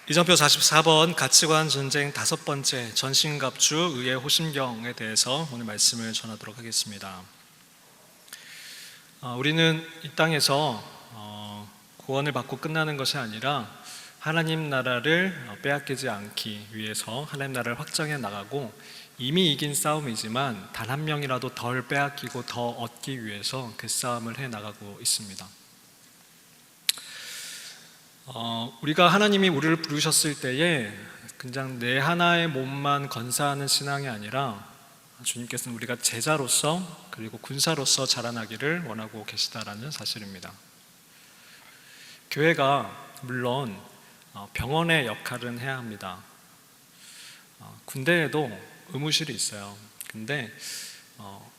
이정표 44번 가치관 전쟁 5번째 전신갑주 의의 호심경에 대해서 오늘 말씀을 전하도록 하겠습니다. 우리는 이 땅에서 구원을 받고 끝나는 것이 아니라 하나님 나라를 빼앗기지 않기 위해서 하나님 나라를 확장해 나가고 이미 이긴 싸움이지만 단 한 명이라도 덜 빼앗기고 더 얻기 위해서 그 싸움을 해 나가고 있습니다. 우리가 하나님이 우리를 부르셨을 때에 그냥 내 하나의 몸만 건사하는 신앙이 아니라 주님께서는 우리가 제자로서 그리고 군사로서 자라나기를 원하고 계시다라는 사실입니다. 교회가 물론 병원의 역할은 해야 합니다. 군대에도 의무실이 있어요. 근데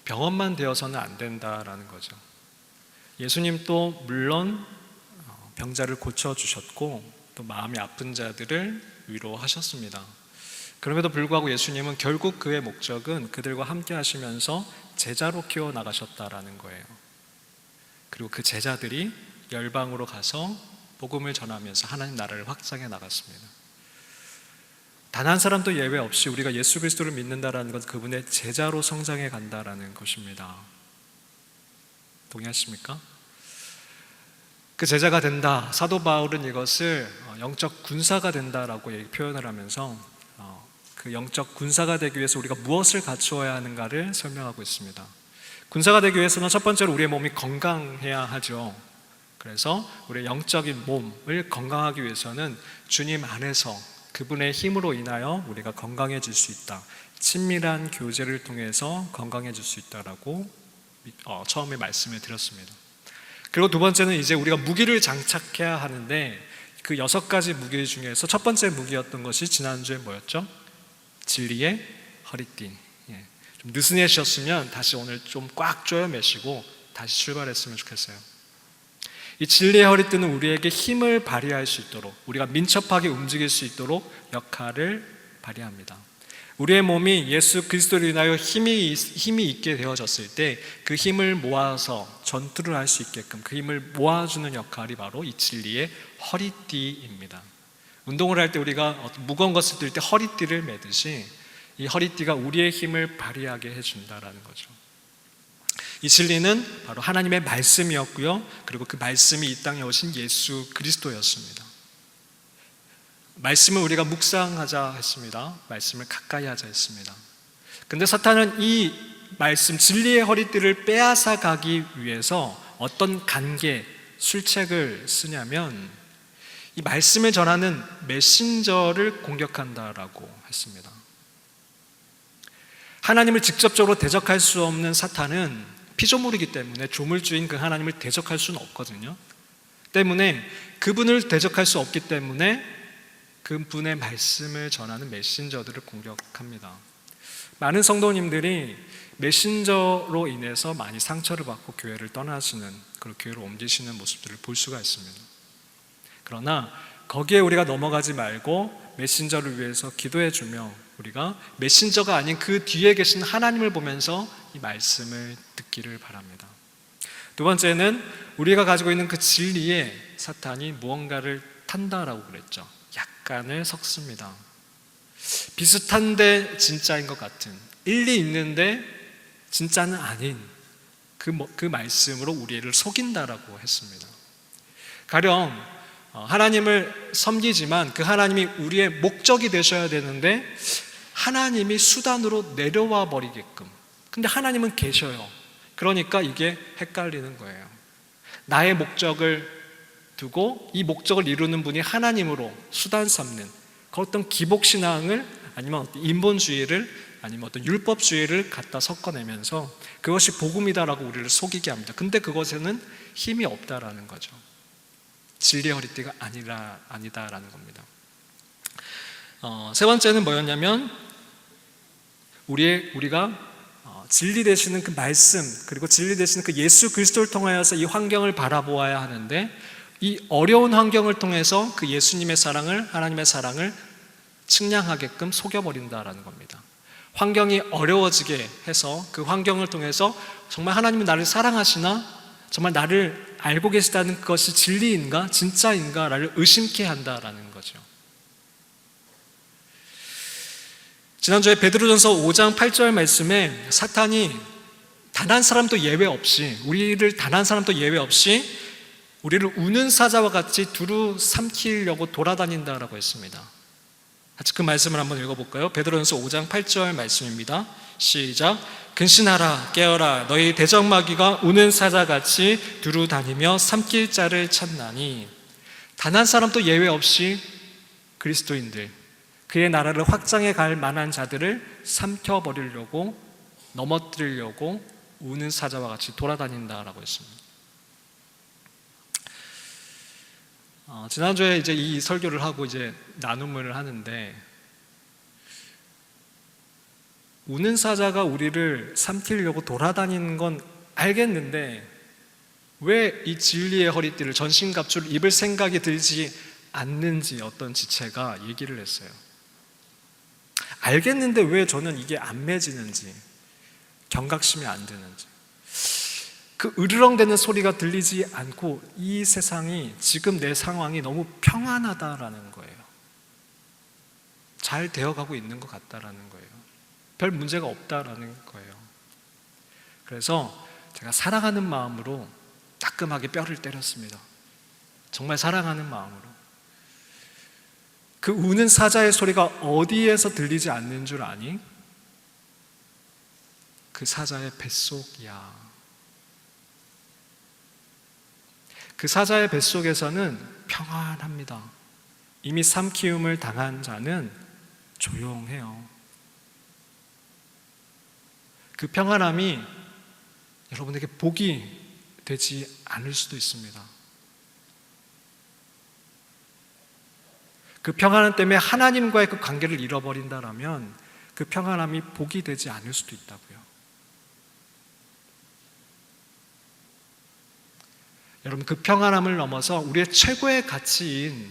병원만 되어서는 안 된다라는 거죠. 예수님도 물론 병자를 고쳐주셨고 또 마음이 아픈 자들을 위로하셨습니다. 그럼에도 불구하고 예수님은 결국 그의 목적은 그들과 함께 하시면서 제자로 키워나가셨다라는 거예요. 그리고 그 제자들이 열방으로 가서 복음을 전하면서 하나님 나라를 확장해 나갔습니다. 단 한 사람도 예외 없이 우리가 예수 그리스도를 믿는다라는 건 그분의 제자로 성장해 간다라는 것입니다. 동의하십니까? 그 제자가 된다. 사도 바울은 이것을 영적 군사가 된다라고 표현을 하면서 그 영적 군사가 되기 위해서 우리가 무엇을 갖추어야 하는가를 설명하고 있습니다. 군사가 되기 위해서는 첫 번째로 우리의 몸이 건강해야 하죠. 그래서 우리의 영적인 몸을 건강하기 위해서는 주님 안에서 그분의 힘으로 인하여 우리가 건강해질 수 있다. 친밀한 교제를 통해서 건강해질 수 있다라고 처음에 말씀을 드렸습니다. 그리고 두 번째는 이제 우리가 무기를 장착해야 하는데 그 6가지 무기 중에서 첫 번째 무기였던 것이 지난주에 뭐였죠? 진리의 허리띠. 좀 느슨해지셨으면 다시 오늘 좀 꽉 조여 매시고 다시 출발했으면 좋겠어요. 이 진리의 허리띠는 우리에게 힘을 발휘할 수 있도록 우리가 민첩하게 움직일 수 있도록 역할을 발휘합니다. 우리의 몸이 예수 그리스도를 인하여 힘이 있게 되어졌을 때 그 힘을 모아서 전투를 할 수 있게끔 그 힘을 모아주는 역할이 바로 이 진리의 허리띠입니다. 운동을 할 때 우리가 무거운 것을 들 때 허리띠를 매듯이 이 허리띠가 우리의 힘을 발휘하게 해준다라는 거죠. 이 진리는 바로 하나님의 말씀이었고요. 그리고 그 말씀이 이 땅에 오신 예수 그리스도였습니다. 말씀을 우리가 묵상하자 했습니다. 말씀을 가까이 하자 했습니다. 근데 사탄은 이 말씀 진리의 허리띠를 빼앗아 가기 위해서 어떤 간계, 술책을 쓰냐면 이 말씀을 전하는 메신저를 공격한다라고 했습니다. 하나님을 직접적으로 대적할 수 없는 사탄은 피조물이기 때문에 조물주인 그 하나님을 대적할 수는 없거든요. 때문에 그분을 대적할 수 없기 때문에 그분의 말씀을 전하는 메신저들을 공격합니다. 많은 성도님들이 메신저로 인해서 많이 상처를 받고 교회를 떠나시는 그리고 교회로 옮기시는 모습들을 볼 수가 있습니다. 그러나 거기에 우리가 넘어가지 말고 메신저를 위해서 기도해주며 우리가 메신저가 아닌 그 뒤에 계신 하나님을 보면서 이 말씀을 듣기를 바랍니다. 두 번째는 우리가 가지고 있는 그 진리에 사탄이 무언가를 탄다라고 그랬죠. 약간을 섞습니다. 비슷한데 진짜인 것 같은, 일리 있는데 진짜는 아닌 그 말씀으로 우리를 속인다라고 했습니다. 가령 하나님을 섬기지만 그 하나님이 우리의 목적이 되셔야 되는데 하나님이 수단으로 내려와 버리게끔, 근데 하나님은 계셔요. 그러니까 이게 헷갈리는 거예요. 나의 목적을 두고 이 목적을 이루는 분이 하나님으로 수단 삼는 그 어떤 기복신앙을 아니면 어떤 인본주의를 아니면 어떤 율법주의를 갖다 섞어내면서 그것이 복음이다라고 우리를 속이게 합니다. 근데 그것에는 힘이 없다라는 거죠. 진리의 허리띠가 아니다라는 겁니다. 세 번째는 뭐였냐면 우리가 진리 되시는 그 말씀 그리고 진리 되시는 그 예수 그리스도를 통하여서 이 환경을 바라보아야 하는데 이 어려운 환경을 통해서 그 예수님의 사랑을 하나님의 사랑을 측량하게끔 속여버린다라는 겁니다. 환경이 어려워지게 해서 그 환경을 통해서 정말 하나님은 나를 사랑하시나? 정말 나를 알고 계시다는 것이 진리인가? 진짜인가? 를 의심케 한다라는 거죠. 지난주에 베드로전서 5장 8절 말씀에 사탄이 단 한 사람도 예외 없이, 우리를 단 한 사람도 예외 없이 우리를 우는 사자와 같이 두루 삼키려고 돌아다닌다라고 했습니다. 같이 그 말씀을 한번 읽어볼까요? 베드로전서 5장 8절 말씀입니다. 시작. 근신하라, 깨어라, 너희 대적마귀가 우는 사자같이 두루 다니며 삼킬 자를 찾나니. 단 한 사람도 예외 없이 그리스도인들, 그의 나라를 확장해 갈 만한 자들을 삼켜버리려고, 넘어뜨리려고 우는 사자와 같이 돌아다닌다라고 했습니다. 지난주에 이제 이 설교를 하고 이제 나눔을 하는데, 우는 사자가 우리를 삼키려고 돌아다니는 건 알겠는데 왜 이 진리의 허리띠를, 전신갑주를 입을 생각이 들지 않는지 어떤 지체가 얘기를 했어요. 알겠는데 왜 저는 이게 안 맺이는지, 경각심이 안 드는지, 그 으르렁대는 소리가 들리지 않고 이 세상이, 지금 내 상황이 너무 평안하다라는 거예요. 잘 되어가고 있는 것 같다라는 거예요. 별 문제가 없다라는 거예요. 그래서 제가 사랑하는 마음으로 따끔하게 뼈를 때렸습니다. 정말 사랑하는 마음으로. 그 우는 사자의 소리가 어디에서 들리지 않는 줄 아니? 그 사자의 뱃속이야. 그 사자의 뱃속에서는 평안합니다. 이미 삼키움을 당한 자는 조용해요. 그 평안함이 여러분에게 복이 되지 않을 수도 있습니다. 그 평안함 때문에 하나님과의 그 관계를 잃어버린다라면 그 평안함이 복이 되지 않을 수도 있다고요. 여러분, 그 평안함을 넘어서 우리의 최고의 가치인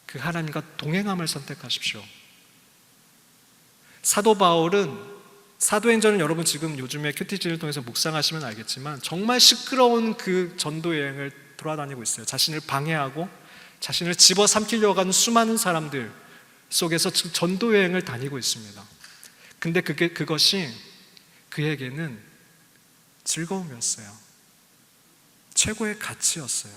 그 하나님과 동행함을 선택하십시오. 사도 바울은, 사도행전을 여러분 지금 요즘에 큐티지를 통해서 묵상하시면 알겠지만 정말 시끄러운 그 전도 여행을 돌아다니고 있어요. 자신을 방해하고 자신을 집어삼키려고 하는 수많은 사람들 속에서 전도 여행을 다니고 있습니다. 근데 그것이 그에게는 즐거움이었어요. 최고의 가치였어요.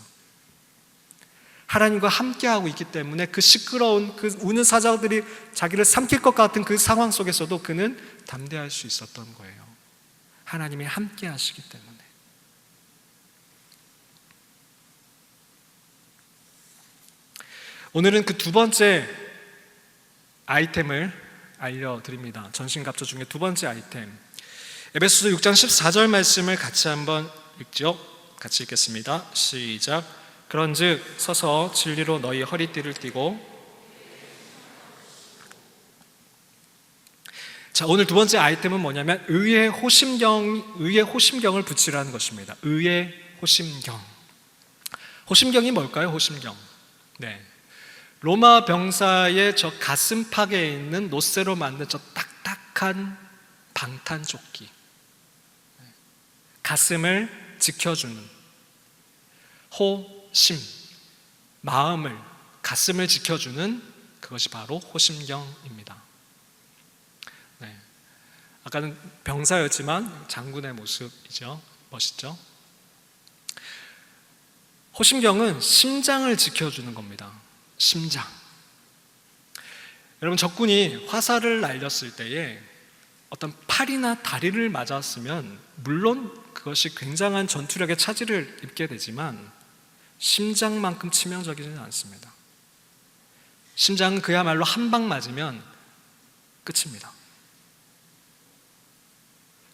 하나님과 함께하고 있기 때문에 그 시끄러운, 그 우는 사자들이 자기를 삼킬 것 같은 그 상황 속에서도 그는 담대할 수 있었던 거예요. 하나님이 함께 하시기 때문에. 오늘은 그 두 번째 아이템을 알려드립니다. 전신갑주 중에 두 번째 아이템, 에베소서 6장 14절 말씀을 같이 한번 읽죠. 같이 읽겠습니다. 시작. 그런즉 서서 진리로 너희 허리띠를 띠고. 자, 오늘 두 번째 아이템은 뭐냐면 의의 호심경을 붙이라는 것입니다. 의의 호심경. 호심경이 뭘까요? 호심경. 네. 로마 병사의 저 가슴팍에 있는 노쇠로 만든 저 딱딱한 방탄조끼. 가슴을 지켜주는 호심, 마음을, 가슴을 지켜주는 그것이 바로 호심경입니다. 네. 아까는 병사였지만 장군의 모습이죠. 멋있죠? 호심경은 심장을 지켜주는 겁니다. 심장. 여러분, 적군이 화살을 날렸을 때에 어떤 팔이나 다리를 맞았으면 물론 그것이 굉장한 전투력의 차질을 입게 되지만 심장만큼 치명적이지는 않습니다. 심장은 그야말로 한 방 맞으면 끝입니다.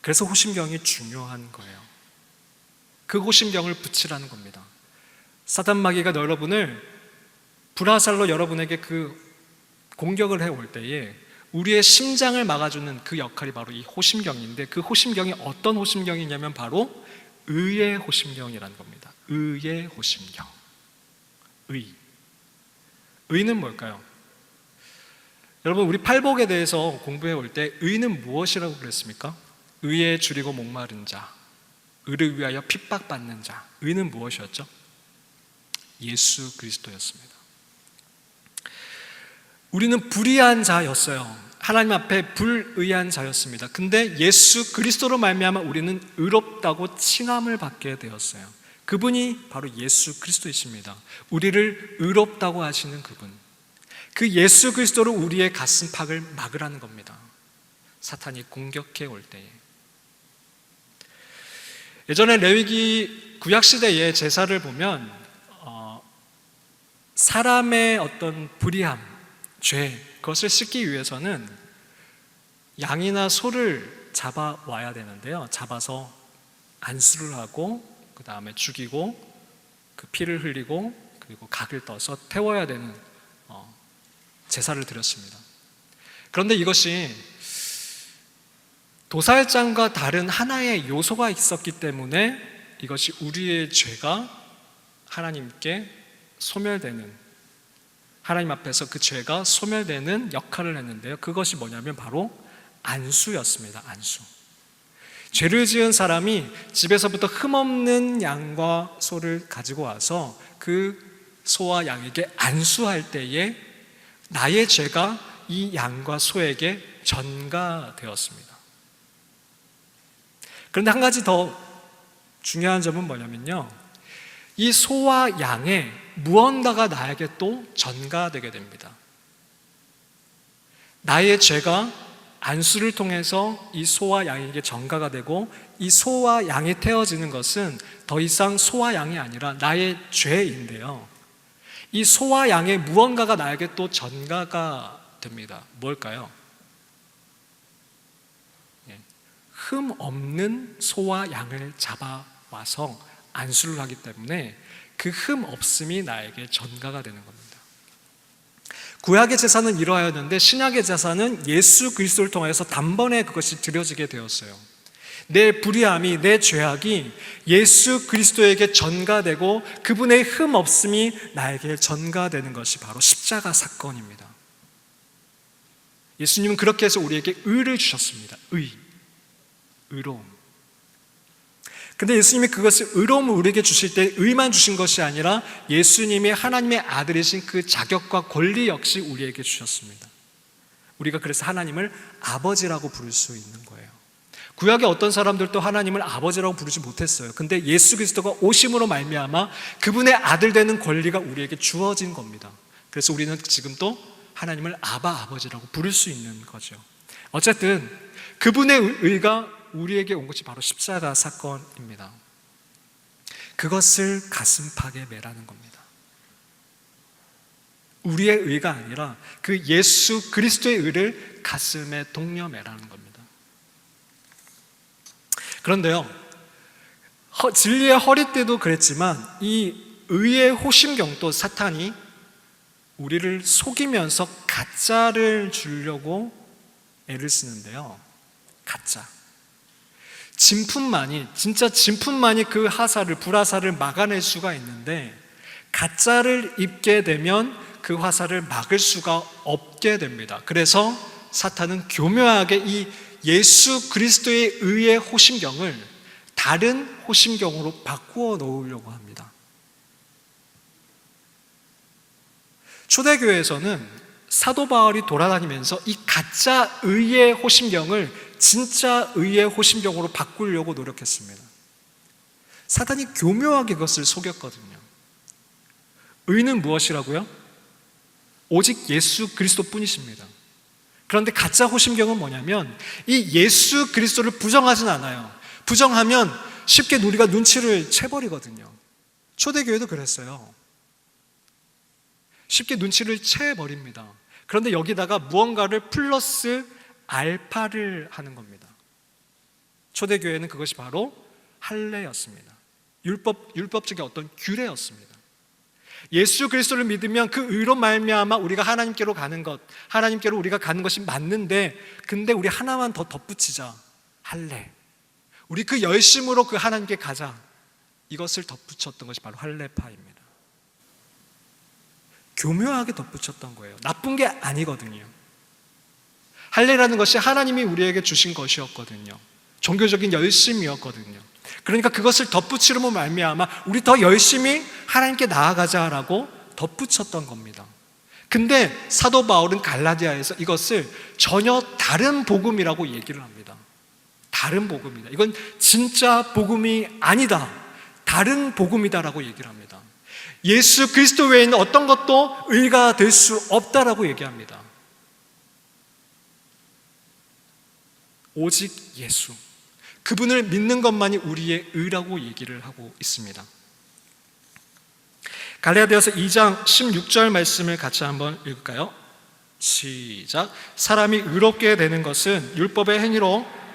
그래서 호심경이 중요한 거예요. 그 호심경을 붙이라는 겁니다. 사단 마귀가 여러분을 불화살로 여러분에게 그 공격을 해올 때에 우리의 심장을 막아주는 그 역할이 바로 이 호심경인데, 그 호심경이 어떤 호심경이냐면 바로 의의 호심경이라는 겁니다. 의의 호심경. 의는 뭘까요? 여러분, 우리 팔복에 대해서 공부해 올 때 의는 무엇이라고 그랬습니까? 의에 줄이고 목마른 자, 의를 위하여 핍박받는 자. 의는 무엇이었죠? 예수 그리스도였습니다. 우리는 불의한 자였어요. 하나님 앞에 불의한 자였습니다. 근데 예수 그리스도로 말미암아 우리는 의롭다고 칭함을 받게 되었어요. 그분이 바로 예수 그리스도이십니다. 우리를 의롭다고 하시는 그분. 그 예수 그리스도로 우리의 가슴팍을 막으라는 겁니다. 사탄이 공격해 올 때에. 예전에 레위기 구약시대의 제사를 보면 사람의 어떤 불의함, 죄, 그것을 씻기 위해서는 양이나 소를 잡아와야 되는데요. 잡아서 안수를 하고 그 다음에 죽이고 그 피를 흘리고 그리고 각을 떠서 태워야 되는 제사를 드렸습니다. 그런데 이것이 도살장과 다른 하나의 요소가 있었기 때문에 이것이 우리의 죄가 하나님께 소멸되는, 하나님 앞에서 그 죄가 소멸되는 역할을 했는데요. 그것이 뭐냐면 바로 안수였습니다. 안수. 죄를 지은 사람이 집에서부터 흠없는 양과 소를 가지고 와서 그 소와 양에게 안수할 때에 나의 죄가 이 양과 소에게 전가되었습니다. 그런데 한 가지 더 중요한 점은 뭐냐면요, 이 소와 양에 무언가가 나에게 또 전가되게 됩니다. 나의 죄가 안수를 통해서 이 소와 양에게 전가가 되고, 이 소와 양이 태워지는 것은 더 이상 소와 양이 아니라 나의 죄인데요, 이 소와 양의 무언가가 나에게 또 전가가 됩니다. 뭘까요? 흠 없는 소와 양을 잡아와서 안수를 하기 때문에 그 흠 없음이 나에게 전가가 되는 겁니다. 구약의 제사는 이러하였는데 신약의 제사는 예수 그리스도를 통해서 단번에 그것이 드려지게 되었어요. 내 불의함이, 내 죄악이 예수 그리스도에게 전가되고 그분의 흠 없음이 나에게 전가되는 것이 바로 십자가 사건입니다. 예수님은 그렇게 해서 우리에게 의를 주셨습니다. 의로움. 근데 예수님이 그것을, 의로움을 우리에게 주실 때 의만 주신 것이 아니라 예수님이 하나님의 아들이신 그 자격과 권리 역시 우리에게 주셨습니다. 우리가 그래서 하나님을 아버지라고 부를 수 있는 거예요. 구약의 어떤 사람들도 하나님을 아버지라고 부르지 못했어요. 근데 예수 그리스도가 오심으로 말미암아 그분의 아들 되는 권리가 우리에게 주어진 겁니다. 그래서 우리는 지금 또 하나님을 아버지라고 부를 수 있는 거죠. 어쨌든 그분의 의가 우리에게 온 것이 바로 십자가 사건입니다. 그것을 가슴팍에 매라는 겁니다. 우리의 의가 아니라 그 예수 그리스도의 의를 가슴에 동려 매라는 겁니다. 그런데요, 진리의 허리띠도 그랬지만 이 의의 호심경도 사탄이 우리를 속이면서 가짜를 주려고 애를 쓰는데요. 가짜. 진짜 진품만이 그 불화살을 막아낼 수가 있는데, 가짜를 입게 되면 그 화살을 막을 수가 없게 됩니다. 그래서 사탄은 교묘하게 이 예수 그리스도의 의의 호심경을 다른 호심경으로 바꾸어 놓으려고 합니다. 초대교회에서는 사도 바울이 돌아다니면서 이 가짜 의의 호심경을 진짜 의의 호심경으로 바꾸려고 노력했습니다. 사탄이 교묘하게 그것을 속였거든요. 의는 무엇이라고요? 오직 예수 그리스도뿐이십니다. 그런데 가짜 호심경은 뭐냐면 이 예수 그리스도를 부정하진 않아요. 부정하면 쉽게 우리가 눈치를 채버리거든요. 초대교회도 그랬어요. 쉽게 눈치를 채버립니다. 그런데 여기다가 무언가를 플러스 알파를 하는 겁니다. 초대교회는 그것이 바로 할례였습니다. 율법적인 어떤 규례였습니다. 예수 그리스도를 믿으면 그 의로 말미암아 우리가 하나님께로 가는 것, 하나님께로 우리가 가는 것이 맞는데, 근데 우리 하나만 더 덧붙이자. 할례. 우리 그 열심으로 그 하나님께 가자. 이것을 덧붙였던 것이 바로 할례파입니다. 교묘하게 덧붙였던 거예요. 나쁜 게 아니거든요. 할례라는 것이 하나님이 우리에게 주신 것이었거든요. 종교적인 열심이었거든요. 그러니까 그것을 덧붙이로 말미암아 우리 더 열심히 하나님께 나아가자라고 덧붙였던 겁니다. 근데 사도 바울은 갈라디아에서 이것을 전혀 다른 복음이라고 얘기를 합니다. 다른 복음이다. 이건 진짜 복음이 아니다. 다른 복음이다라고 얘기를 합니다. 예수 그리스도 외에는 어떤 것도 의가 될 수 없다라고 얘기합니다. 오직 예수, 그분을 믿는 것만이 우리의 의라고 얘기를 하고 있습니다. 갈라디아서 2장 16절 말씀을 같이 한번 읽을까요? 시작. 사람이 의롭게 되는 것은 율법의 행위로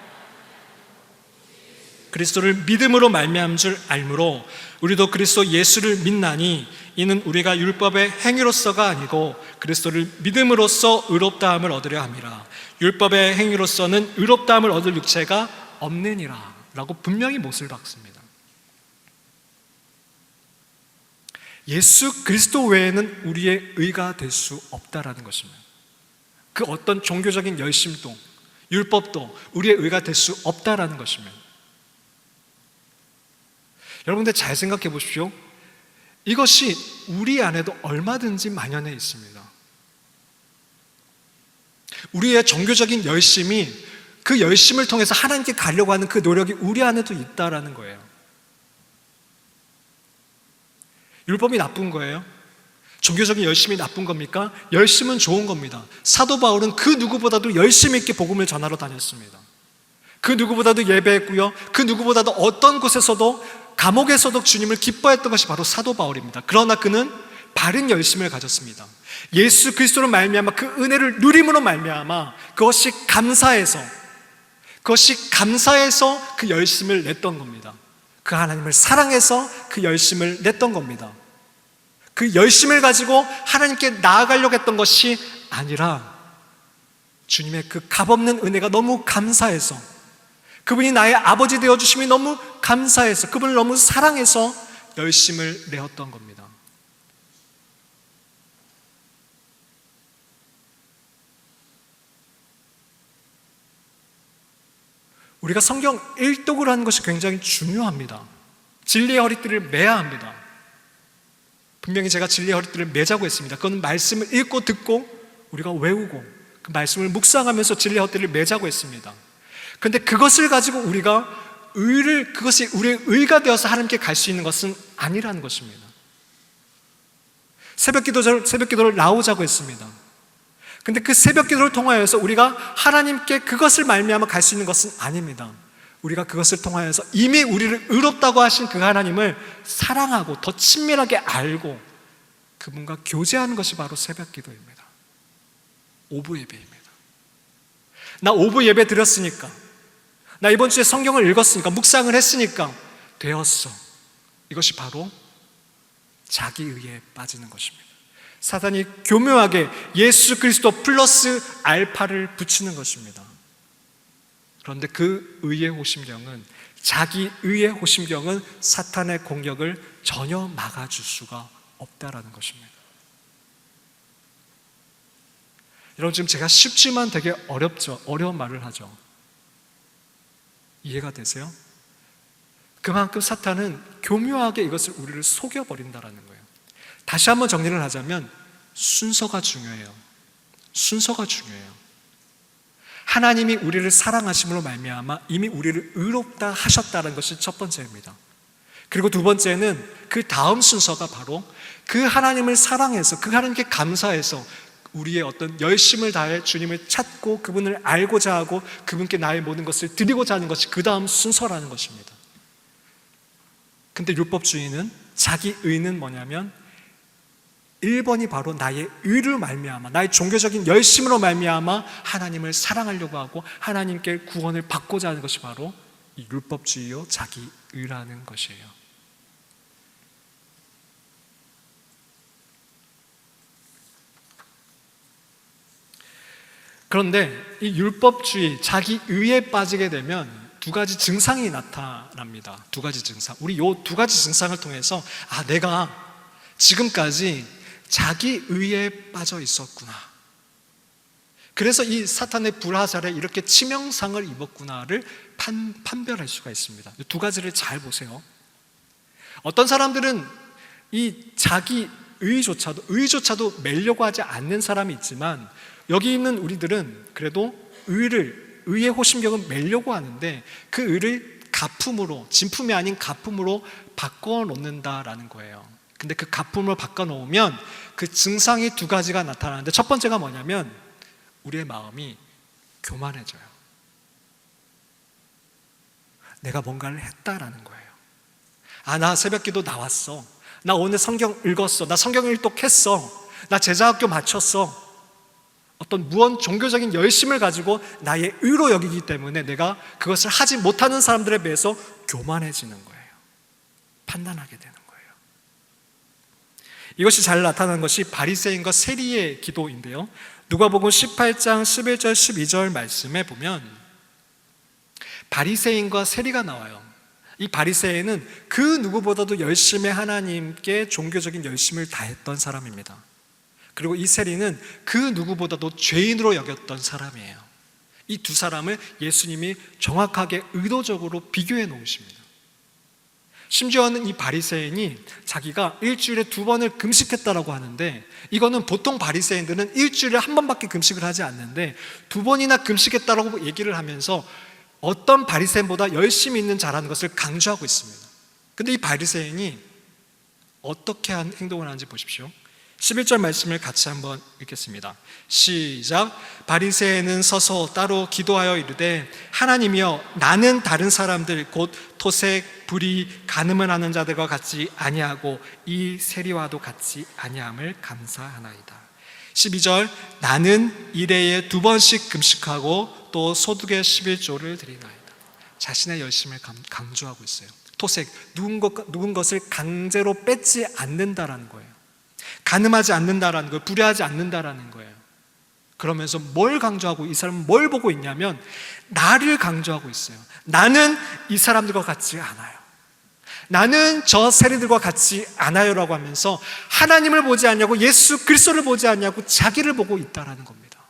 그리스도를 믿음으로 말미암은 줄 알므로 우리도 그리스도 예수를 믿나니 이는 우리가 율법의 행위로서가 아니고 그리스도를 믿음으로써 의롭다함을 얻으려 함이라. 율법의 행위로서는 의롭다함을 얻을 육체가 없느니라 라고 분명히 못을 박습니다. 예수 그리스도 외에는 우리의 의가 될 수 없다라는 것입니다. 그 어떤 종교적인 열심도 율법도 우리의 의가 될 수 없다라는 것입니다. 여러분들 잘 생각해 보십시오. 이것이 우리 안에도 얼마든지 만연해 있습니다. 우리의 종교적인 열심이 그 열심을 통해서 하나님께 가려고 하는 그 노력이 우리 안에도 있다라는 거예요. 율법이 나쁜 거예요? 종교적인 열심이 나쁜 겁니까? 열심은 좋은 겁니다. 사도 바울은 그 누구보다도 열심 있게 복음을 전하러 다녔습니다. 그 누구보다도 예배했고요. 그 누구보다도 어떤 곳에서도 감옥에서도 주님을 기뻐했던 것이 바로 사도 바울입니다. 그러나 그는 바른 열심을 가졌습니다. 예수 그리스도로 말미암아 그 은혜를 누림으로 말미암아 그것이 감사해서 그 열심을 냈던 겁니다. 그 하나님을 사랑해서 그 열심을 냈던 겁니다. 그 열심을 가지고 하나님께 나아가려고 했던 것이 아니라 주님의 그 값없는 은혜가 너무 감사해서, 그분이 나의 아버지 되어주심이 너무 감사해서, 그분을 너무 사랑해서 열심을 내었던 겁니다. 우리가 성경 일독을 하는 것이 굉장히 중요합니다. 진리의 허리띠를 매야 합니다. 분명히 제가 진리의 허리띠를 매자고 했습니다. 그건 말씀을 읽고 듣고 우리가 외우고 그 말씀을 묵상하면서 진리의 허리띠를 매자고 했습니다. 그런데 그것을 가지고 우리가 그것이 우리의 의가 되어서 하나님께 갈 수 있는 것은 아니라는 것입니다. 새벽 기도를 나오자고 했습니다. 근데 그 새벽 기도를 통하여서 우리가 하나님께 그것을 말미암아 갈 수 있는 것은 아닙니다. 우리가 그것을 통하여서 이미 우리를 의롭다고 하신 그 하나님을 사랑하고 더 친밀하게 알고 그분과 교제하는 것이 바로 새벽 기도입니다. 오부 예배입니다. 나 오부 예배 드렸으니까, 나 이번 주에 성경을 읽었으니까, 묵상을 했으니까 되었어. 이것이 바로 자기의에 빠지는 것입니다. 사단이 교묘하게 예수 그리스도 플러스 알파를 붙이는 것입니다. 그런데 그 의의 호심경은, 자기 의의 호심경은 사탄의 공격을 전혀 막아줄 수가 없다라는 것입니다. 여러분, 지금 제가 쉽지만 되게 어렵죠. 어려운 말을 하죠. 이해가 되세요? 그만큼 사탄은 교묘하게 이것을 우리를 속여버린다라는 거예요. 다시 한번 정리를 하자면 순서가 중요해요. 순서가 중요해요. 하나님이 우리를 사랑하심으로 말미암아 이미 우리를 의롭다 하셨다는 것이 첫 번째입니다. 그리고 두 번째는 그 다음 순서가 바로 그 하나님을 사랑해서, 그 하나님께 감사해서 우리의 어떤 열심을 다해 주님을 찾고 그분을 알고자 하고 그분께 나의 모든 것을 드리고자 하는 것이 그 다음 순서라는 것입니다. 근데 율법주의는, 자기 의는 뭐냐면 1번이 바로 나의 의로 말미암아, 나의 종교적인 열심으로 말미암아 하나님을 사랑하려고 하고 하나님께 구원을 받고자 하는 것이 바로 이 율법주의요 자기 의라는 것이에요. 그런데 이 율법주의, 자기 의에 빠지게 되면 두 가지 증상이 나타납니다. 두 가지 증상. 우리 요 두 가지 증상을 통해서 내가 지금까지 자기 의에 빠져 있었구나, 그래서 이 사탄의 불화살에 이렇게 치명상을 입었구나를 판별할 수가 있습니다. 두 가지를 잘 보세요. 어떤 사람들은 이 자기 의조차도 매려고 하지 않는 사람이 있지만, 여기 있는 우리들은 그래도 의의 호심경은 매려고 하는데 그 의를 가품으로, 진품이 아닌 가품으로 바꿔 놓는다라는 거예요. 근데 그 가품을 바꿔 놓으면 그 증상이 두 가지가 나타나는데, 첫 번째가 뭐냐면 우리의 마음이 교만해져요. 내가 뭔가를 했다라는 거예요. 나 새벽기도 나왔어. 나 오늘 성경 읽었어. 나 성경 일독했어. 나 제자학교 마쳤어. 어떤 종교적인 열심을 가지고 나의 의로 여기기 때문에 내가 그것을 하지 못하는 사람들에 비해서 교만해지는 거예요. 판단하게 되는 거예요. 이것이 잘 나타나는 것이 바리새인과 세리의 기도인데요, 누가복음 18장 11절 12절 말씀에 보면 바리새인과 세리가 나와요. 이 바리새인은 그 누구보다도 열심히 하나님께 종교적인 열심을 다했던 사람입니다. 그리고 이 세리는 그 누구보다도 죄인으로 여겼던 사람이에요. 이 두 사람을 예수님이 정확하게 의도적으로 비교해 놓으십니다. 심지어는 이 바리새인이 자기가 일주일에 2번을 금식했다라고 하는데, 이거는 보통 바리새인들은 일주일에 1번밖에 금식을 하지 않는데 2번이나 금식했다라고 얘기를 하면서 어떤 바리새인보다 열심히 있는 자라는 것을 강조하고 있습니다. 근데 이 바리새인이 어떻게 행동을 하는지 보십시오. 11절 말씀을 같이 한번 읽겠습니다. 시작. 바리새인은 서서 따로 기도하여 이르되, 하나님이여, 나는 다른 사람들 곧 토색, 불의, 간음을 하는 자들과 같이 아니하고 이 세리와도 같이 아니함을 감사하나이다. 12절. 나는 일해에 2번씩 금식하고 또 소득의 11조를 드리나이다. 자신의 열심을 강조하고 있어요. 토색, 누군 것을 강제로 뺏지 않는다라는 거예요. 간음하지 않는다라는 거예요. 불의하지 않는다라는 거예요. 그러면서 뭘 강조하고, 이 사람은 뭘 보고 있냐면 나를 강조하고 있어요. 나는 이 사람들과 같지 않아요. 나는 저 세리들과 같지 않아요 라고 하면서 하나님을 보지 않냐고, 예수 그리스도를 보지 않냐고 자기를 보고 있다라는 겁니다.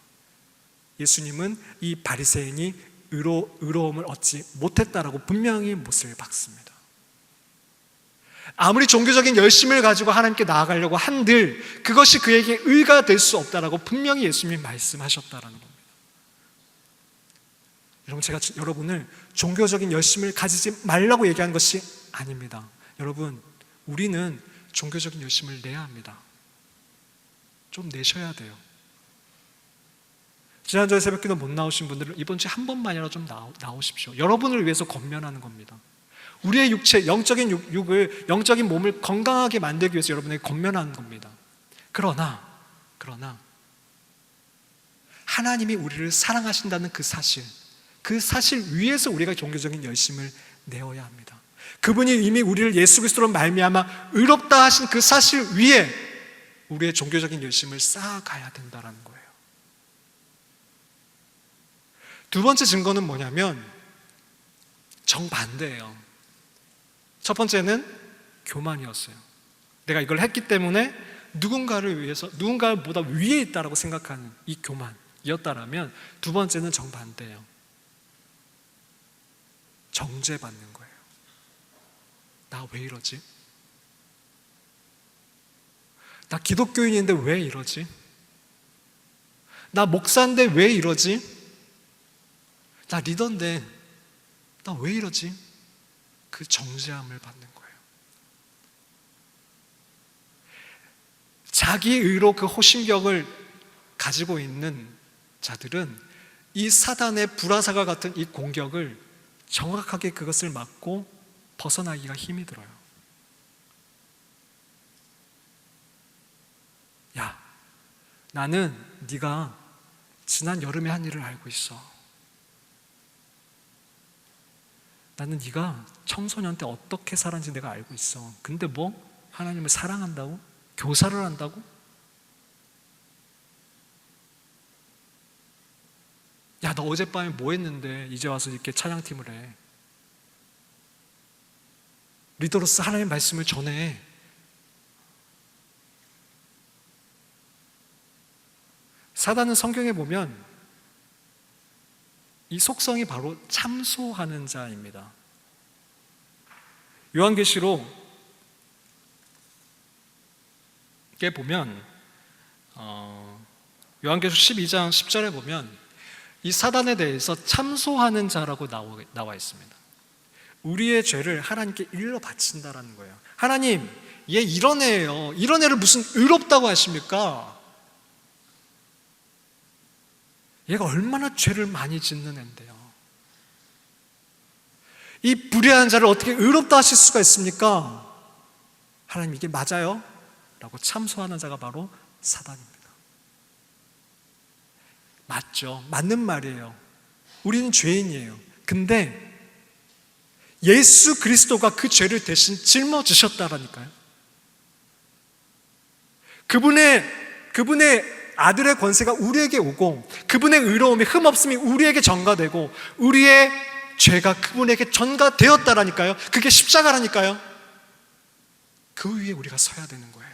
예수님은 이 바리새인이 의로움을 얻지 못했다라고 분명히 못을 박습니다. 아무리 종교적인 열심을 가지고 하나님께 나아가려고 한들 그것이 그에게 의가 될 수 없다라고 분명히 예수님이 말씀하셨다라는 겁니다. 여러분, 제가 여러분을 종교적인 열심을 가지지 말라고 얘기하는 것이 아닙니다. 여러분, 우리는 종교적인 열심을 내야 합니다. 좀 내셔야 돼요. 지난주에 새벽기도 못 나오신 분들은 이번 주에 한 번만이라도 좀 나오십시오. 여러분을 위해서 권면하는 겁니다. 우리의 육체, 영적인 몸을 건강하게 만들기 위해서 여러분에게 권면하는 겁니다. 그러나 하나님이 우리를 사랑하신다는 그 사실 위에서 우리가 종교적인 열심을 내어야 합니다. 그분이 이미 우리를 예수 그리스도로 말미암아 의롭다 하신 그 사실 위에 우리의 종교적인 열심을 쌓아가야 된다는 거예요. 두 번째 증거는 뭐냐면 정반대예요. 첫 번째는 교만이었어요. 내가 이걸 했기 때문에 누군가를 위해서, 누군가보다 위에 있다라고 생각하는 이 교만이었다라면, 두 번째는 정반대예요. 정죄받는 거예요. 나 왜 이러지? 나 기독교인인데 왜 이러지? 나 목사인데 왜 이러지? 나 리더인데 나 왜 이러지? 그 정죄함을 받는 거예요. 자기 의로 그 호심경을 가지고 있는 자들은 이 사단의 불화살과 같은 이 공격을 정확하게 그것을 막고 벗어나기가 힘이 들어요. 야, 나는 네가 지난 여름에 한 일을 알고 있어. 나는 네가 청소년 때 어떻게 살았는지 내가 알고 있어. 근데 뭐? 하나님을 사랑한다고? 교사를 한다고? 야, 너 어젯밤에 뭐 했는데 이제 와서 이렇게 찬양팀을 해? 리더로서 하나님의 말씀을 전해. 사단은 성경에 보면 이 속성이 바로 참소하는 자입니다. 요한계시록 보면 요한계시록 12장 10절에 보면 이 사단에 대해서 참소하는 자라고 나와 있습니다. 우리의 죄를 하나님께 일러 바친다라는 거예요. 하나님, 얘 이런 애예요. 이런 애를 무슨 의롭다고 하십니까? 얘가 얼마나 죄를 많이 짓는 애인데요. 이 불의한 자를 어떻게 의롭다 하실 수가 있습니까? 하나님, 이게 맞아요? 라고 참소하는 자가 바로 사단입니다. 맞죠. 맞는 말이에요. 우리는 죄인이에요. 근데 예수 그리스도가 그 죄를 대신 짊어지셨다라니까요. 그분의 아들의 권세가 우리에게 오고, 그분의 의로움이 흠없음이 우리에게 전가되고, 우리의 죄가 그분에게 전가되었다라니까요. 그게 십자가라니까요. 그 위에 우리가 서야 되는 거예요.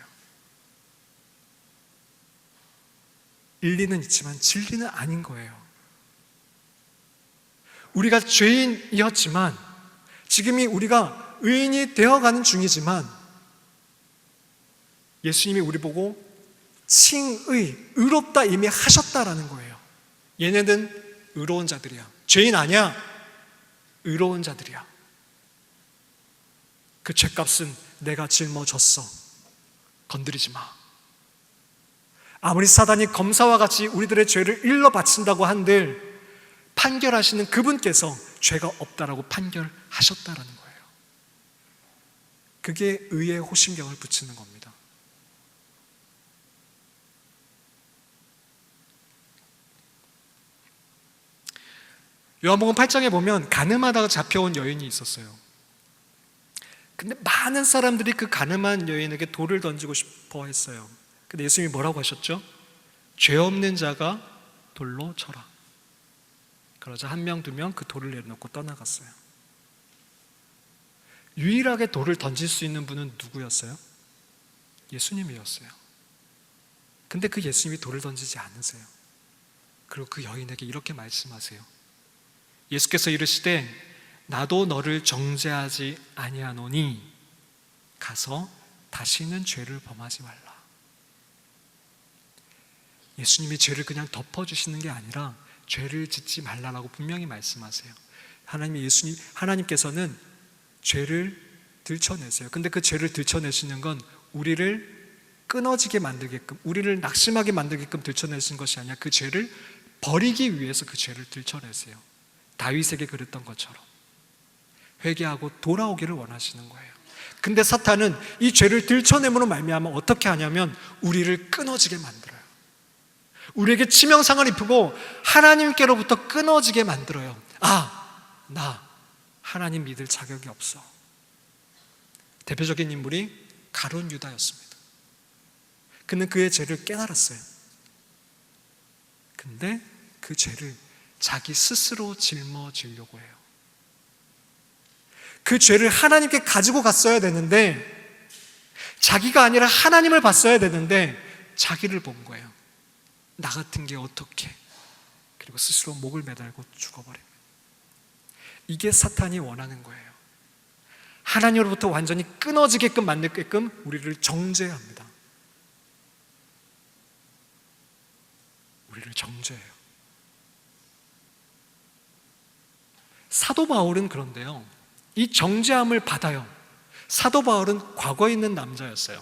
일리는 있지만 진리는 아닌 거예요. 우리가 죄인이었지만, 지금이 우리가 의인이 되어가는 중이지만, 예수님이 우리 보고 칭의, 의롭다 이미 하셨다라는 거예요. 얘네는 의로운 자들이야. 죄인 아니야. 의로운 자들이야. 그 죄값은 내가 짊어졌어. 건드리지 마. 아무리 사단이 검사와 같이 우리들의 죄를 일러 바친다고 한들 판결하시는 그분께서 죄가 없다라고 판결하셨다라는 거예요. 그게 의의 호심경을 붙이는 겁니다. 요한복음 8장에 보면 가늠하다가 잡혀온 여인이 있었어요. 근데 많은 사람들이 그 가늠한 여인에게 돌을 던지고 싶어 했어요. 근데 예수님이 뭐라고 하셨죠? 죄 없는 자가 돌로 쳐라. 그러자 한 명, 두 명 그 돌을 내려놓고 떠나갔어요. 유일하게 돌을 던질 수 있는 분은 누구였어요? 예수님이었어요. 근데 그 예수님이 돌을 던지지 않으세요. 그리고 그 여인에게 이렇게 말씀하세요. 예수께서 이르시되 나도 너를 정죄하지 아니하노니 가서 다시는 죄를 범하지 말라. 예수님이 죄를 그냥 덮어주시는 게 아니라 죄를 짓지 말라라고 분명히 말씀하세요. 하나님께서는 죄를 들춰내세요. 근데 그 죄를 들춰내시는 건 우리를 끊어지게 만들게끔, 우리를 낙심하게 만들게끔 들춰내시는 것이 아니라 그 죄를 버리기 위해서 그 죄를 들춰내세요. 다윗에게 그랬던 것처럼 회개하고 돌아오기를 원하시는 거예요. 근데 사탄은 이 죄를 들춰냄으로 말미암아 어떻게 하냐면 우리를 끊어지게 만들어요. 우리에게 치명상을 입히고 하나님께로부터 끊어지게 만들어요. 나 하나님 믿을 자격이 없어. 대표적인 인물이 가룟 유다였습니다. 그는 그의 죄를 깨달았어요. 근데 그 죄를 자기 스스로 짊어지려고 해요. 그 죄를 하나님께 가지고 갔어야 되는데, 자기가 아니라 하나님을 봤어야 되는데 자기를 본 거예요. 나 같은 게 어떻게? 그리고 스스로 목을 매달고 죽어버립니다. 이게 사탄이 원하는 거예요. 하나님으로부터 완전히 끊어지게끔 만들게끔 우리를 정죄합니다. 우리를 정죄해요. 사도 바울은 그런데요, 이 정죄함을 받아요. 사도 바울은 과거에 있는 남자였어요.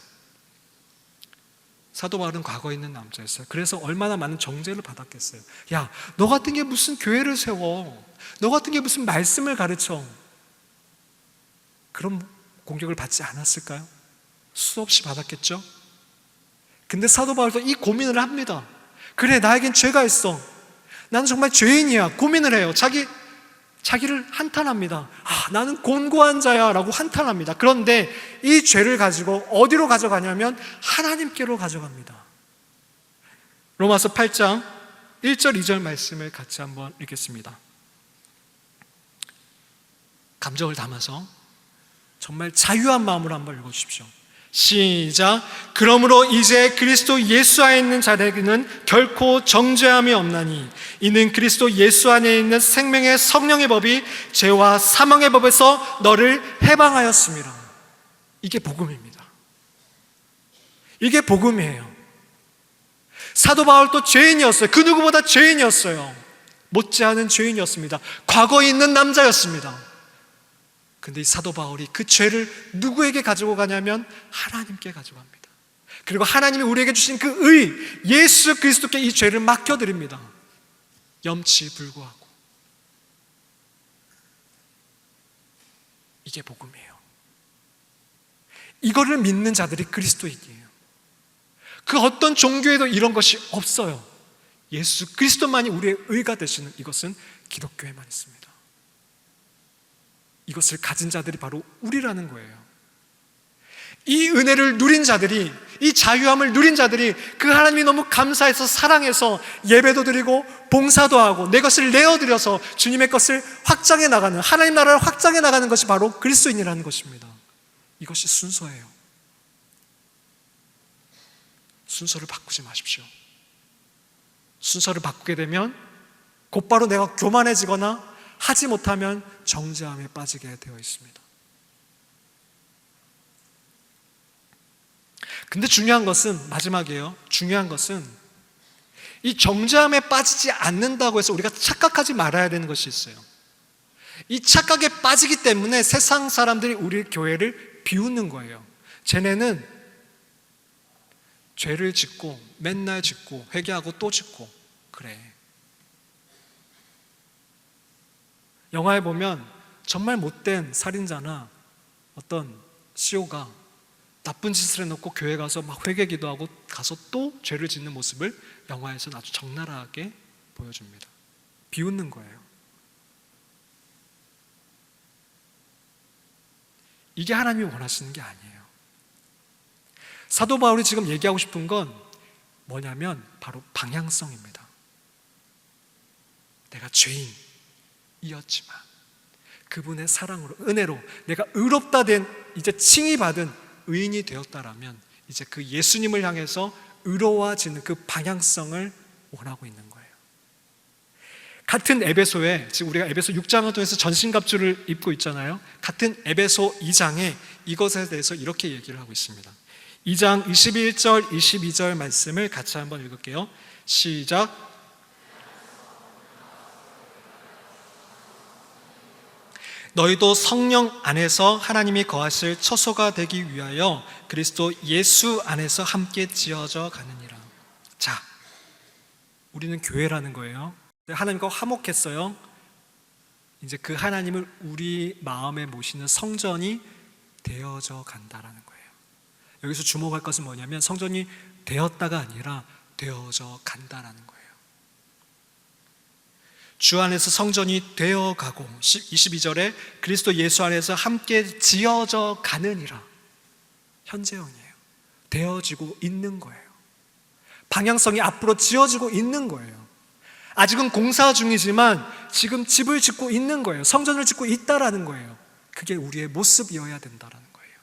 그래서 얼마나 많은 정죄를 받았겠어요. 야, 너 같은 게 무슨 교회를 세워? 너 같은 게 무슨 말씀을 가르쳐? 그런 공격을 받지 않았을까요? 수없이 받았겠죠? 근데 사도 바울도 이 고민을 합니다. 그래, 나에겐 죄가 있어. 나는 정말 죄인이야. 고민을 해요. 자기를 한탄합니다. 나는 곤고한 자야 라고 한탄합니다. 그런데 이 죄를 가지고 어디로 가져가냐면 하나님께로 가져갑니다. 로마서 8장 1절 2절 말씀을 같이 한번 읽겠습니다. 감정을 담아서 정말 자유한 마음으로 한번 읽어주십시오. 시작. 그러므로 이제 그리스도 예수 안에 있는 자에게는 결코 정죄함이 없나니 이는 그리스도 예수 안에 있는 생명의 성령의 법이 죄와 사망의 법에서 너를 해방하였습니다. 이게 복음입니다. 이게 복음이에요. 사도 바울도 죄인이었어요. 그 누구보다 죄인이었어요. 못지않은 죄인이었습니다. 과거에 있는 남자였습니다. 근데 이 사도 바울이 그 죄를 누구에게 가지고 가냐면 하나님께 가져갑니다. 그리고 하나님이 우리에게 주신 그 의, 예수 그리스도께 이 죄를 맡겨드립니다. 염치 불구하고. 이게 복음이에요. 이거를 믿는 자들이 그리스도인이에요. 그 어떤 종교에도 이런 것이 없어요. 예수 그리스도만이 우리의 의가 되시는 이것은 기독교에만 있습니다. 이것을 가진 자들이 바로 우리라는 거예요. 이 은혜를 누린 자들이, 이 자유함을 누린 자들이 그 하나님이 너무 감사해서 사랑해서 예배도 드리고 봉사도 하고 내 것을 내어드려서 주님의 것을 확장해 나가는, 하나님 나라를 확장해 나가는 것이 바로 그리스도인이라는 것입니다. 이것이 순서예요. 순서를 바꾸지 마십시오. 순서를 바꾸게 되면 곧바로 내가 교만해지거나 하지 못하면 정죄함에 빠지게 되어 있습니다. 근데 중요한 것은, 마지막이에요. 중요한 것은 이 정죄함에 빠지지 않는다고 해서 우리가 착각하지 말아야 되는 것이 있어요. 이 착각에 빠지기 때문에 세상 사람들이 우리 교회를 비웃는 거예요. 쟤네는 죄를 짓고 맨날 짓고 회개하고 또 짓고 그래. 영화에 보면 정말 못된 살인자나 어떤 CEO가 나쁜 짓을 해놓고 교회 가서 막 회개 기도하고 가서 또 죄를 짓는 모습을 영화에서는 아주 적나라하게 보여줍니다. 비웃는 거예요. 이게 하나님이 원하시는 게 아니에요. 사도 바울이 지금 얘기하고 싶은 건 뭐냐면 바로 방향성입니다. 내가 죄인이었지만 그분의 사랑으로, 은혜로 내가 의롭다 된, 이제 칭의 받은 의인이 되었다라면 이제 그 예수님을 향해서 의로워지는 그 방향성을 원하고 있는 거예요. 같은 에베소에, 지금 우리가 에베소 6장을 통해서 전신갑주를 입고 있잖아요. 같은 에베소 2장에 이것에 대해서 이렇게 얘기를 하고 있습니다. 2장 21절 22절 말씀을 같이 한번 읽을게요. 시작. 너희도 성령 안에서 하나님이 거하실 처소가 되기 위하여 그리스도 예수 안에서 함께 지어져 가느니라. 자, 우리는 교회라는 거예요. 하나님과 화목했어요. 이제 그 하나님을 우리 마음에 모시는 성전이 되어져 간다라는 거예요. 여기서 주목할 것은 뭐냐면 성전이 되었다가 아니라 되어져 간다라는 거예요. 주 안에서 성전이 되어가고 22절에 그리스도 예수 안에서 함께 지어져 가느니라. 현재형이에요. 되어지고 있는 거예요. 방향성이 앞으로 지어지고 있는 거예요. 아직은 공사 중이지만 지금 집을 짓고 있는 거예요. 성전을 짓고 있다라는 거예요. 그게 우리의 모습이어야 된다라는 거예요.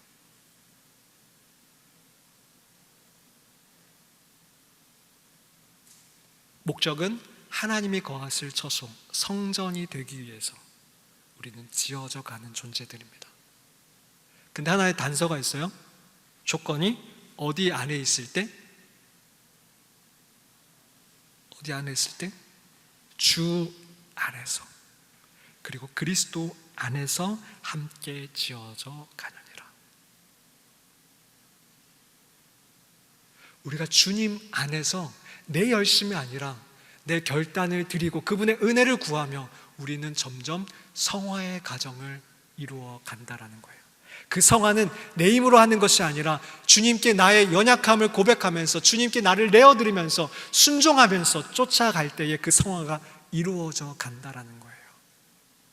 목적은 하나님이 거하실 처소, 성전이 되기 위해서 우리는 지어져 가는 존재들입니다. 근데 하나의 단서가 있어요. 조건이 어디 안에 있을 때? 어디 안에 있을 때? 주 안에서, 그리고 그리스도 안에서 함께 지어져 가느니라. 우리가 주님 안에서 내 열심이 아니라 내 결단을 드리고 그분의 은혜를 구하며 우리는 점점 성화의 과정을 이루어 간다라는 거예요. 그 성화는 내 힘으로 하는 것이 아니라 주님께 나의 연약함을 고백하면서 주님께 나를 내어드리면서 순종하면서 쫓아갈 때에 그 성화가 이루어져 간다라는 거예요.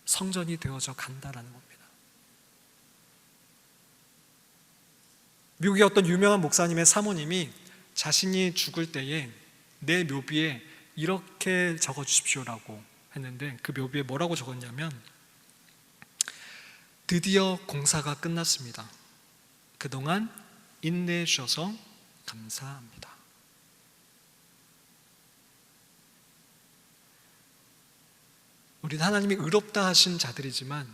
성전이 되어져 간다라는 겁니다. 미국의 어떤 유명한 목사님의 사모님이 자신이 죽을 때에 내 묘비에 이렇게 적어주십시오라고 했는데 그 묘비에 뭐라고 적었냐면 드디어 공사가 끝났습니다. 그동안 인내해 주셔서 감사합니다. 우리는 하나님이 의롭다 하신 자들이지만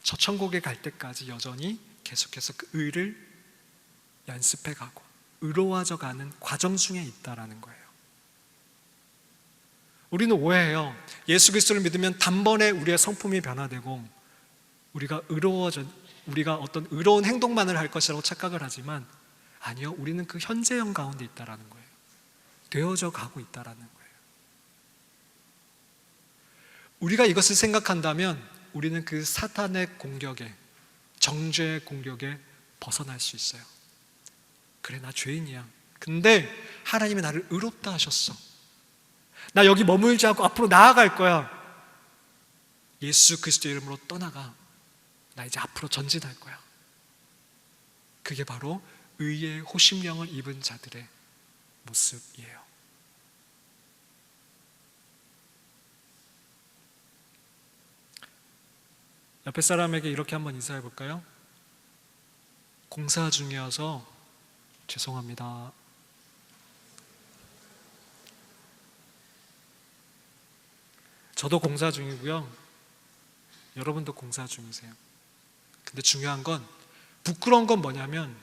저 천국에 갈 때까지 여전히 계속해서 그 의를 연습해 가고 의로워져 가는 과정 중에 있다라는 거예요. 우리는 오해해요. 예수 그리스도를 믿으면 단번에 우리의 성품이 변화되고 우리가 어떤 의로운 행동만을 할 것이라고 착각을 하지만 아니요, 우리는 그 현재형 가운데 있다라는 거예요. 되어져 가고 있다라는 거예요. 우리가 이것을 생각한다면 우리는 그 사탄의 공격에, 정죄의 공격에 벗어날 수 있어요. 그래, 나 죄인이야. 근데 하나님이 나를 의롭다 하셨어. 나 여기 머물지 않고 앞으로 나아갈 거야. 예수 그리스도의 이름으로 떠나가. 나 이제 앞으로 전진할 거야. 그게 바로 의의 호심령을 입은 자들의 모습이에요. 옆에 사람에게 이렇게 한번 인사해 볼까요? 공사 중이어서 죄송합니다. 저도 공사 중이고요. 여러분도 공사 중이세요. 근데 중요한 건, 부끄러운 건 뭐냐면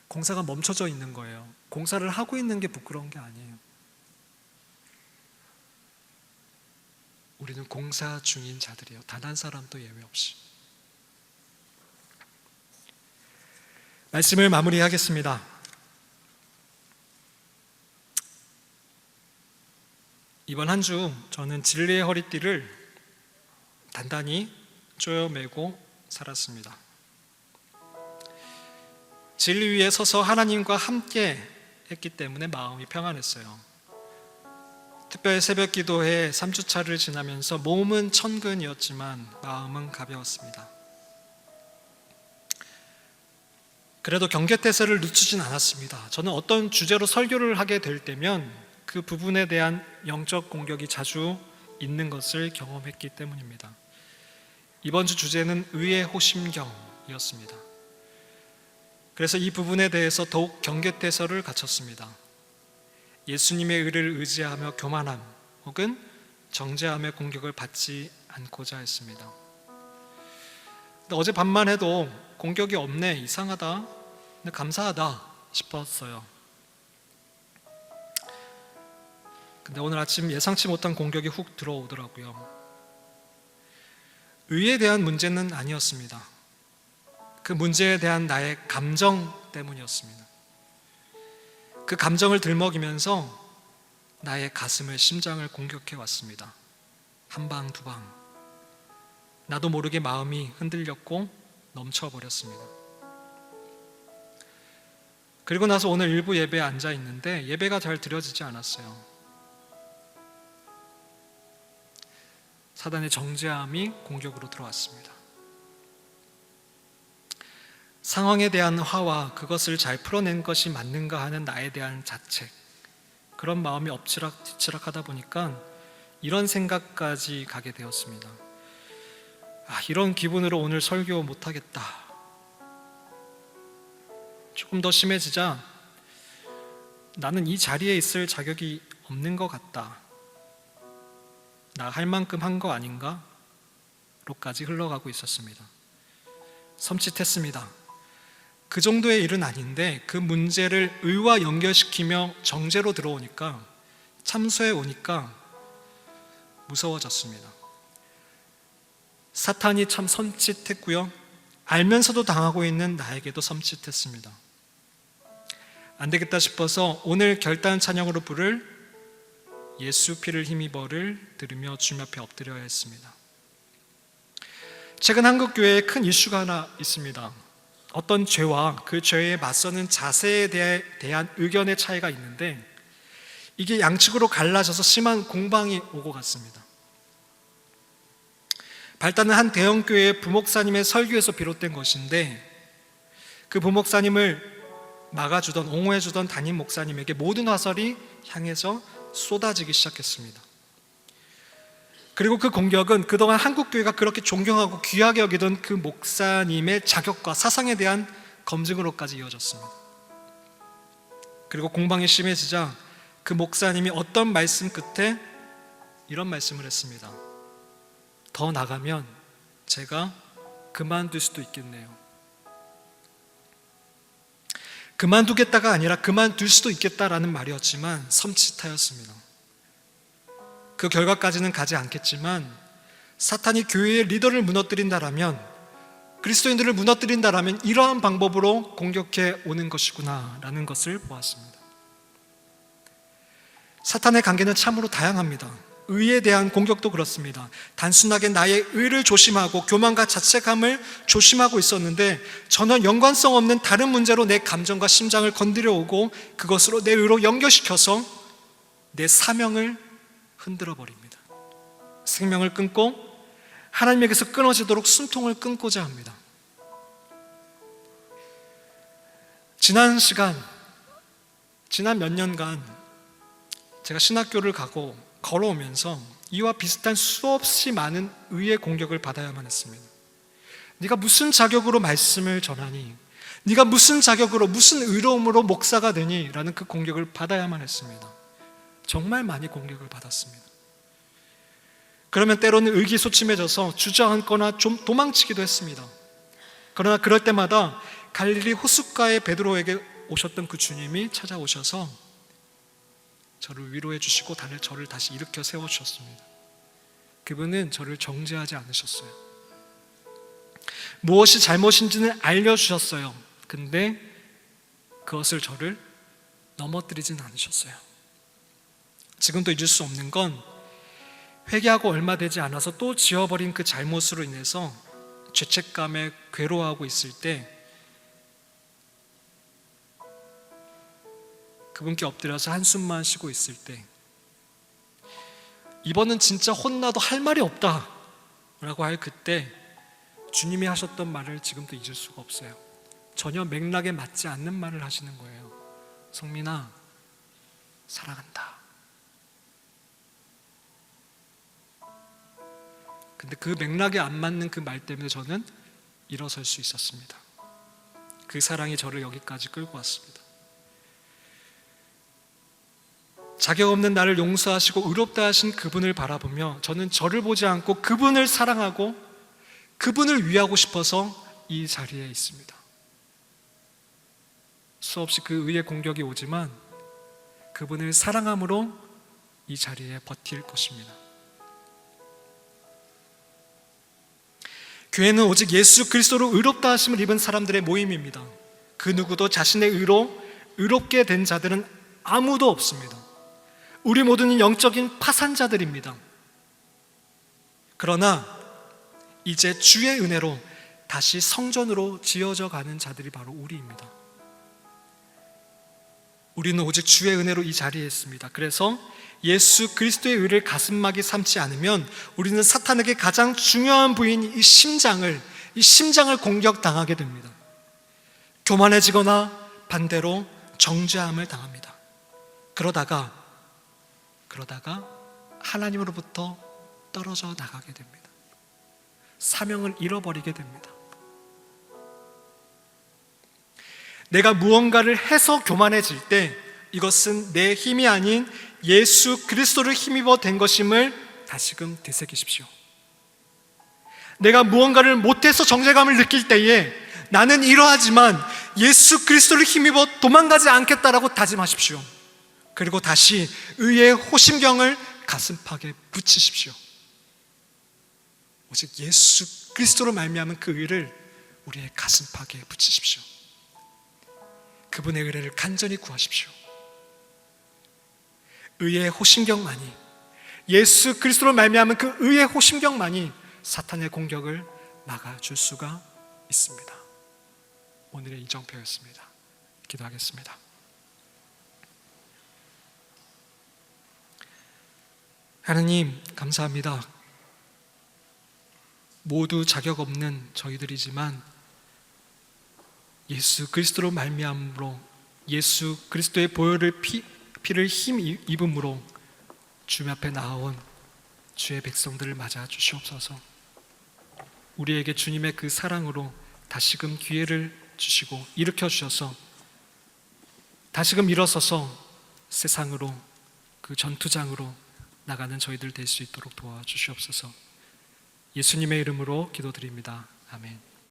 공사가 멈춰져 있는 거예요. 공사를 하고 있는 게 부끄러운 게 아니에요. 우리는 공사 중인 자들이에요. 단 한 사람도 예외 없이. 말씀을 마무리하겠습니다. 이번 한 주 저는 진리의 허리띠를 단단히 쪼여매고 살았습니다. 진리 위에 서서 하나님과 함께 했기 때문에 마음이 평안했어요. 특별 새벽 기도회 3주차를 지나면서 몸은 천근이었지만 마음은 가벼웠습니다. 그래도 경계태세를 늦추진 않았습니다. 저는 어떤 주제로 설교를 하게 될 때면 그 부분에 대한 영적 공격이 자주 있는 것을 경험했기 때문입니다. 이번 주 주제는 의의 호심경이었습니다. 그래서 이 부분에 대해서 더욱 경계태세를 갖췄습니다. 예수님의 의를 의지하며 교만함 혹은 정죄함의 공격을 받지 않고자 했습니다. 근데 어제 밤만 해도 공격이 없네, 이상하다, 근데 감사하다 싶었어요. 근데 오늘 아침 예상치 못한 공격이 훅 들어오더라고요. 의에 대한 문제는 아니었습니다. 그 문제에 대한 나의 감정 때문이었습니다. 그 감정을 들먹이면서 나의 가슴을, 심장을 공격해 왔습니다. 한 방, 두 방. 나도 모르게 마음이 흔들렸고 넘쳐버렸습니다. 그리고 나서 오늘 일부 예배에 앉아 있는데 예배가 잘 드려지지 않았어요. 사단의 정죄함이 공격으로 들어왔습니다. 상황에 대한 화와 그것을 잘 풀어낸 것이 맞는가 하는 나에 대한 자책, 그런 마음이 엎치락뒤치락 하다 보니까 이런 생각까지 가게 되었습니다. 이런 기분으로 오늘 설교 못하겠다. 조금 더 심해지자 나는 이 자리에 있을 자격이 없는 것 같다. 나 할 만큼 한 거 아닌가? 로까지 흘러가고 있었습니다. 섬찟했습니다. 그 정도의 일은 아닌데 그 문제를 의와 연결시키며 정죄로 들어오니까, 참소해 오니까 무서워졌습니다. 사탄이 참 섬찟했고요, 알면서도 당하고 있는 나에게도 섬찟했습니다. 안 되겠다 싶어서 오늘 결단 찬양으로 부를 예수 피를 힘입어를 들으며 주님 앞에 엎드려야 했습니다. 최근 한국 교회에 큰 이슈가 하나 있습니다. 어떤 죄와 그 죄에 맞서는 자세에 대한 의견의 차이가 있는데 이게 양측으로 갈라져서 심한 공방이 오고 갔습니다. 발단은 한 대형교회의 부목사님의 설교에서 비롯된 것인데, 그 부목사님을 막아주던, 옹호해주던 담임 목사님에게 모든 화살이 향해서 쏟아지기 시작했습니다. 그리고 그 공격은 그동안 한국교회가 그렇게 존경하고 귀하게 여기던 그 목사님의 자격과 사상에 대한 검증으로까지 이어졌습니다. 그리고 공방이 심해지자 그 목사님이 어떤 말씀 끝에 이런 말씀을 했습니다. 더 나가면 제가 그만둘 수도 있겠네요. 그만두겠다가 아니라 그만둘 수도 있겠다라는 말이었지만 섬찟하였습니다. 그 결과까지는 가지 않겠지만 사탄이 교회의 리더를 무너뜨린다라면, 그리스도인들을 무너뜨린다라면 이러한 방법으로 공격해 오는 것이구나라는 것을 보았습니다. 사탄의 관계는 참으로 다양합니다. 의에 대한 공격도 그렇습니다. 단순하게 나의 의를 조심하고 교만과 자책감을 조심하고 있었는데 전혀 연관성 없는 다른 문제로 내 감정과 심장을 건드려 오고 그것으로 내 의로 연결시켜서 내 사명을 흔들어 버립니다. 생명을 끊고 하나님에게서 끊어지도록 숨통을 끊고자 합니다. 지난 몇 년간 제가 신학교를 가고 걸어오면서 이와 비슷한 수없이 많은 의의 공격을 받아야만 했습니다. 네가 무슨 자격으로 말씀을 전하니? 네가 무슨 자격으로, 무슨 의로움으로 목사가 되니? 라는 그 공격을 받아야만 했습니다. 정말 많이 공격을 받았습니다. 그러면 때로는 의기소침해져서 주저앉거나 좀 도망치기도 했습니다. 그러나 그럴 때마다 갈릴리 호숫가의 베드로에게 오셨던 그 주님이 찾아오셔서 저를 위로해 주시고 저를 다시 일으켜 세워주셨습니다. 그분은 저를 정죄하지 않으셨어요. 무엇이 잘못인지는 알려주셨어요. 근데 그것을 저를 넘어뜨리진 않으셨어요. 지금도 잊을 수 없는 건 회개하고 얼마 되지 않아서 또 지어버린 그 잘못으로 인해서 죄책감에 괴로워하고 있을 때 그분께 엎드려서 한숨만 쉬고 있을 때 이번은 진짜 혼나도 할 말이 없다 라고 할 그때 주님이 하셨던 말을 지금도 잊을 수가 없어요. 전혀 맥락에 맞지 않는 말을 하시는 거예요. 성민아, 사랑한다. 근데 그 맥락에 안 맞는 그 말 때문에 저는 일어설 수 있었습니다. 그 사랑이 저를 여기까지 끌고 왔습니다. 자격 없는 나를 용서하시고 의롭다 하신 그분을 바라보며 저는 저를 보지 않고 그분을 사랑하고 그분을 위하고 싶어서 이 자리에 있습니다. 수없이 그 의의 공격이 오지만 그분을 사랑함으로 이 자리에 버틸 것입니다. 교회는 오직 예수 그리스도로 의롭다 하심을 입은 사람들의 모임입니다. 그 누구도 자신의 의로 의롭게 된 자들은 아무도 없습니다. 우리 모두는 영적인 파산자들입니다. 그러나 이제 주의 은혜로 다시 성전으로 지어져 가는 자들이 바로 우리입니다. 우리는 오직 주의 은혜로 이 자리에 있습니다. 그래서 예수 그리스도의 의를 가슴막이 삼지 않으면 우리는 사탄에게 가장 중요한 부인 이 심장을 공격당하게 됩니다. 교만해지거나 반대로 정죄함을 당합니다. 그러다가 하나님으로부터 떨어져 나가게 됩니다. 사명을 잃어버리게 됩니다. 내가 무언가를 해서 교만해질 때 이것은 내 힘이 아닌 예수 그리스도를 힘입어 된 것임을 다시금 되새기십시오. 내가 무언가를 못해서 정죄감을 느낄 때에 나는 이러하지만 예수 그리스도를 힘입어 도망가지 않겠다라고 다짐하십시오. 그리고 다시 의의 호심경을 가슴팍에 붙이십시오. 오직 예수 그리스도로 말미암은 그 의를 우리의 가슴팍에 붙이십시오. 그분의 의를 간절히 구하십시오. 의의 호심경만이, 예수 그리스도로 말미암은 그 의의 호심경만이 사탄의 공격을 막아줄 수가 있습니다. 오늘의 이정표였습니다. 기도하겠습니다. 하나님, 감사합니다. 모두 자격 없는 저희들이지만 예수 그리스도로 말미암으로 예수 그리스도의 보혈을 피를 힘입음으로 주님 앞에 나아온 주의 백성들을 맞아 주시옵소서. 우리에게 주님의 그 사랑으로 다시금 기회를 주시고 일으켜 주셔서 다시금 일어서서 세상으로 그 전투장으로 나가는 저희들 될 수 있도록 도와주시옵소서. 예수님의 이름으로 기도드립니다. 아멘.